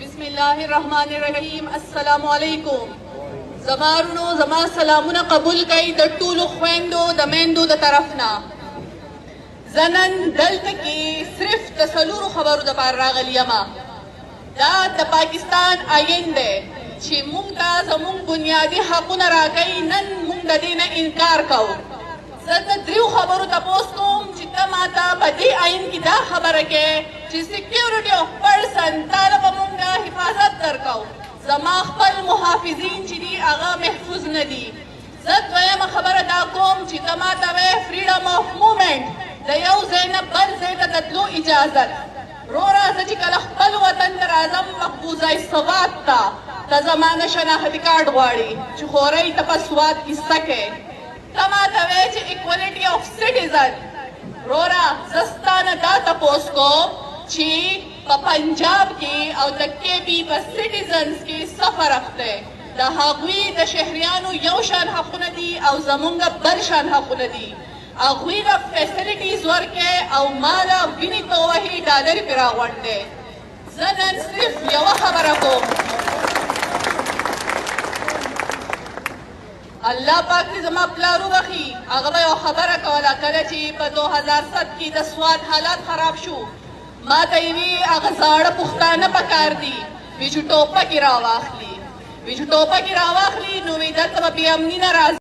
بسم الله الرحمن الرحیم. السلام علیکم. زمارونو زما سلامونه قبول کړئ د ټولو خویندو د میندو د طرف نه. زه نن دلته کې صرف د څلورو خبرو دپاره راغلی یم. دا د پاکستان آئین دی چې موږ ته زموږ بنیادي حقونه راکوي. نن موږ د دې نه انکار کوو. زه د دریو خبرو تپوس کوم چې ته ماته په دې آئین کې دا خبره کوې چې سیکیورټي آف پرسن تاله به موږ حفاظت درکوو. زما خپل محافظین چې دي هغه محفوظ نه دي. زه دویمه خبره دا کوم چې ته ماته وایې فریډم آف موومنټ، د یو ځای نه بل ځای ته د تلو اجازت. وروره زه چې کله خپل وطن ته راځم مقبوضه سوات ته زما نه شناختي کارډ غواړي چې خورۍ ته په سوات کې څه کوې. ته ماته وایې چې اکوالټي آف سټیزن. وروره زه ستا نه دا تپوس کوم چې په پنجاب کې او د کې پي په سټیزنز کې څه فرق دی. د هغوی د شهریانو یو شان حقونه دي او زمونږ بل شان حقونه دي. هغوی له فیسلیټیز ورکوې او ما له وینې په وهي ډالرې پرې راغونډې. زه نن صرف یوه خبره کوم. الله پاک دې زما پلار وبخي. هغه به یوه خبره کوله کله چې په 2007 کې د سوات حالات خراب شو. ما ته یې وي هغه زاړه پښتانه پکار دي وي چې ټوپکې راواخلي نو وي دلته به بې امني نه راځي.